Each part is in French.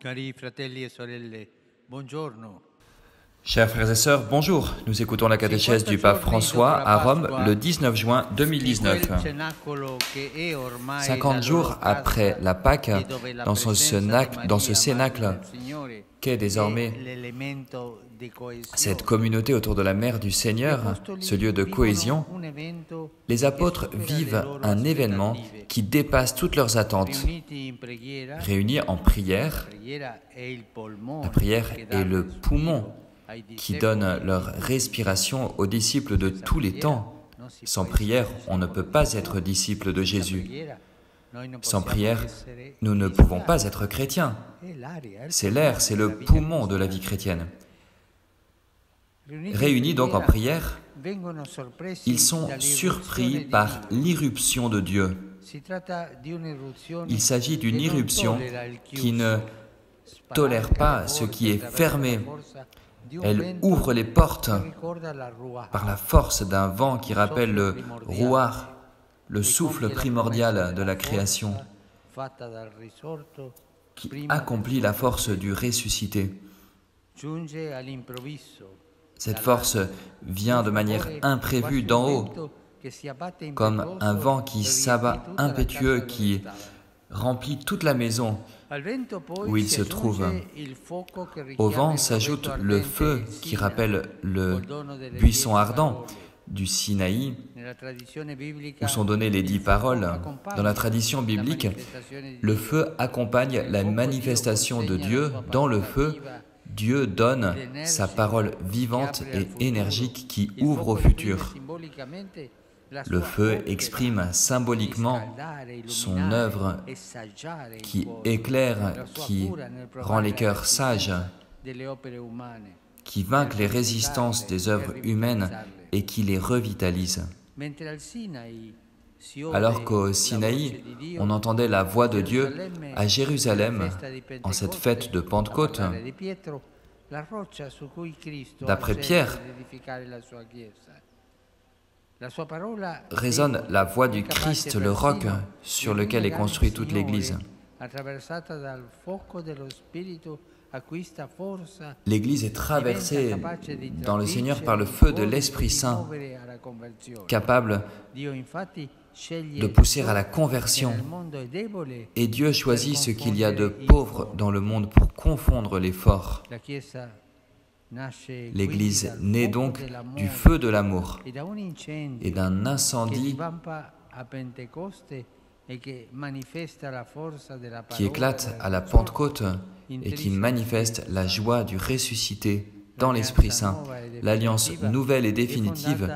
Cari fratelli e sorelle, buongiorno. Chers frères et sœurs, bonjour. Nous écoutons la catéchèse du pape François à Rome le 19 juin 2019. 50 jours après la Pâque, dans ce cénacle qu'est désormais cette communauté autour de la mère du Seigneur, ce lieu de cohésion, les apôtres vivent un événement qui dépasse toutes leurs attentes. Réunis en prière, la prière est le poumon qui donne leur respiration aux disciples de tous les temps. Sans prière, on ne peut pas être disciple de Jésus. Sans prière, nous ne pouvons pas être chrétiens. C'est l'air, c'est le poumon de la vie chrétienne. Réunis donc en prière, ils sont surpris par l'irruption de Dieu. Il s'agit d'une irruption qui ne tolère pas ce qui est fermé. Elle ouvre les portes par la force d'un vent qui rappelle le rouar, le souffle primordial de la création, qui accomplit la force du ressuscité. Cette force vient de manière imprévue d'en haut, comme un vent qui s'abat impétueux, qui remplit toute la maison où il se trouve. Au vent s'ajoute le feu qui rappelle le buisson ardent du Sinaï, où sont données les 10 paroles. Dans la tradition biblique, le feu accompagne la manifestation de Dieu. Dans le feu, Dieu donne sa parole vivante et énergique qui ouvre au futur. Le feu exprime symboliquement son œuvre qui éclaire, qui rend les cœurs sages, qui vainque les résistances des œuvres humaines et qui les revitalise. Alors qu'au Sinaï, on entendait la voix de Dieu, à Jérusalem, en cette fête de Pentecôte, d'après Pierre, résonne la voix du Christ, le roc sur lequel est construite toute l'Église. L'Église est traversée dans le Seigneur par le feu de l'Esprit Saint, capable de pousser à la conversion. Et Dieu choisit ce qu'il y a de pauvre dans le monde pour confondre les forts. L'Église naît donc du feu de l'amour et d'un incendie qui éclate à la Pentecôte et qui manifeste la joie du ressuscité dans l'Esprit Saint. L'alliance nouvelle et définitive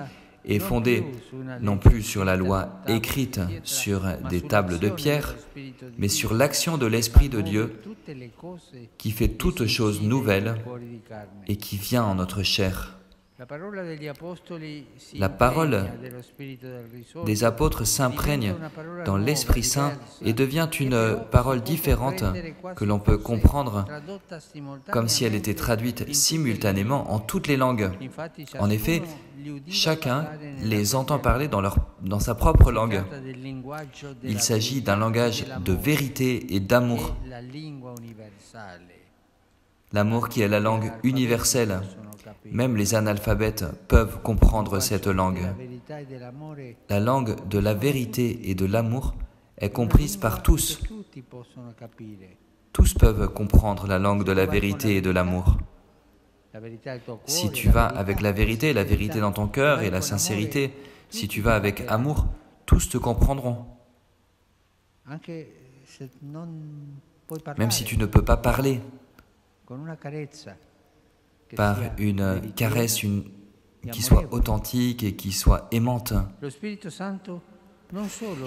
est fondée non plus sur la loi écrite sur des tables de pierre, mais sur l'action de l'Esprit de Dieu qui fait toutes choses nouvelles et qui vient en notre chair. La parole des apôtres s'imprègne dans l'Esprit Saint et devient une parole différente que l'on peut comprendre comme si elle était traduite simultanément en toutes les langues. En effet, chacun les entend parler dans sa propre langue. Il s'agit d'un langage de vérité et d'amour. L'amour qui est la langue universelle. Même les analphabètes peuvent comprendre cette langue. La langue de la vérité et de l'amour est comprise par tous. Tous peuvent comprendre la langue de la vérité et de l'amour. Si tu vas avec la vérité dans ton cœur et la sincérité, si tu vas avec amour, tous te comprendront. Même si tu ne peux pas parler, par une caresse qui soit authentique et qui soit aimante.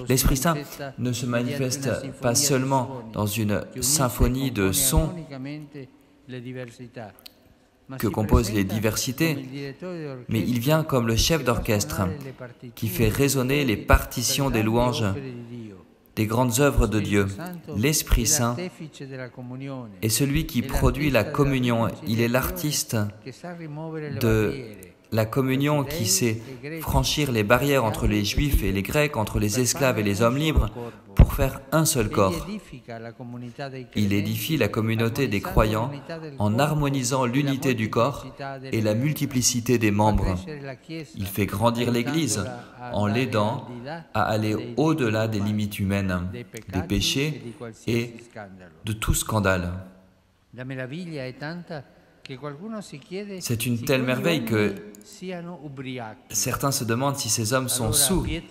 L'Esprit Saint ne se manifeste pas seulement dans une symphonie de sons que composent les diversités, mais il vient comme le chef d'orchestre qui fait résonner les partitions des louanges des grandes œuvres de Dieu. L'Esprit Saint est celui qui produit la communion. Il est l'artiste la communion qui sait franchir les barrières entre les Juifs et les Grecs, entre les esclaves et les hommes libres, pour faire un seul corps. Il édifie la communauté des croyants en harmonisant l'unité du corps et la multiplicité des membres. Il fait grandir l'Église en l'aidant à aller au-delà des limites humaines, des péchés et de tout scandale. C'est une telle merveille que certains se demandent si ces hommes sont saoulés.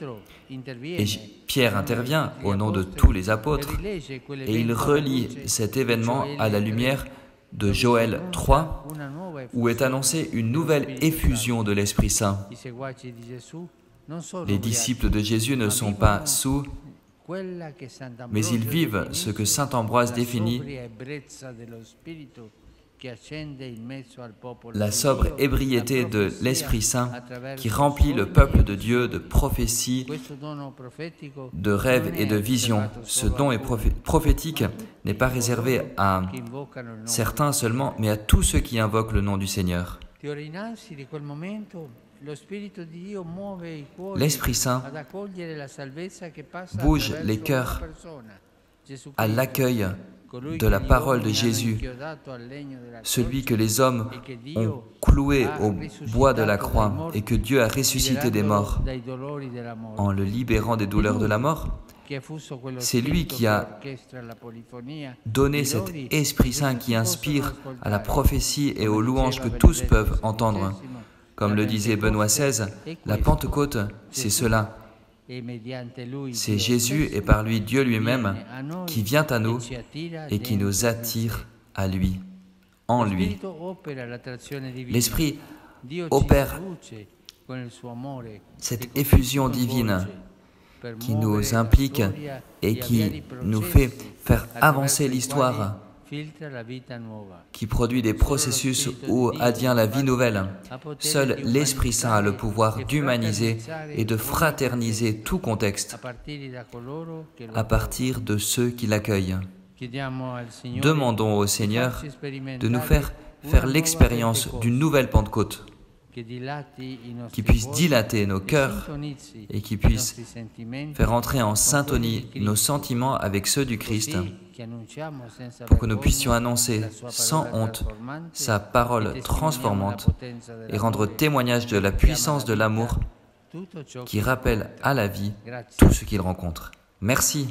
Et Pierre intervient au nom de tous les apôtres et il relie cet événement à la lumière de Joël 3, où est annoncée une nouvelle effusion de l'Esprit Saint. Les disciples de Jésus ne sont pas saouls, mais ils vivent ce que saint Ambroise définit la sobre ébriété de l'Esprit Saint qui remplit le peuple de Dieu de prophéties, de rêves et de visions. Ce don prophétique n'est pas réservé à certains seulement, mais à tous ceux qui invoquent le nom du Seigneur. L'Esprit Saint bouge les cœurs à l'accueil de la parole de Jésus, celui que les hommes ont cloué au bois de la croix et que Dieu a ressuscité des morts en le libérant des douleurs de la mort. C'est lui qui a donné cet Esprit Saint qui inspire à la prophétie et aux louanges que tous peuvent entendre. Comme le disait Benoît XVI, la Pentecôte, c'est cela. C'est Jésus et par lui Dieu lui-même qui vient à nous et qui nous attire à lui, en lui. L'Esprit opère cette effusion divine qui nous implique et qui nous fait faire avancer l'histoire, qui produit des processus où advient la vie nouvelle. Seul l'Esprit Saint a le pouvoir d'humaniser et de fraterniser tout contexte à partir de ceux qui l'accueillent. Demandons au Seigneur de nous faire l'expérience d'une nouvelle Pentecôte, qui puisse dilater nos cœurs et qui puisse faire entrer en syntonie nos sentiments avec ceux du Christ, pour que nous puissions annoncer sans honte sa parole transformante et rendre témoignage de la puissance de l'amour qui rappelle à la vie tout ce qu'il rencontre. Merci.